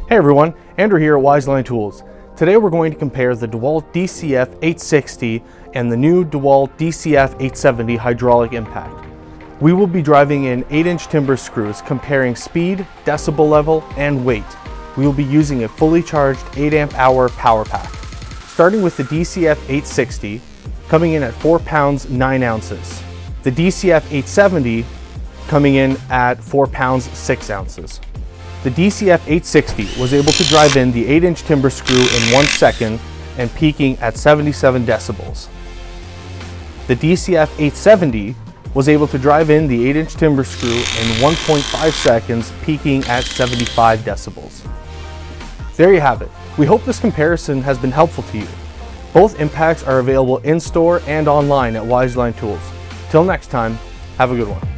Hey everyone, Andrew here at Wiseline Tools. Today we're going to compare the DeWalt DCF860 and the new DeWalt DCF870 hydraulic impact. We will be driving in 8-inch timber screws, comparing speed, decibel level, and weight. We will be using a fully charged 8 amp hour power pack. Starting with the DCF860, coming in at 4 pounds 9 ounces. The DCF870 coming in at 4 pounds 6 ounces. The DCF860 was able to drive in the 8-inch timber screw in 1 second and peaking at 77 decibels. The DCF870 was able to drive in the 8-inch timber screw in 1.5 seconds, peaking at 75 decibels. There you have it. We hope this comparison has been helpful to you. Both impacts are available in-store and online at Wiseline Tools. Till next time, have a good one.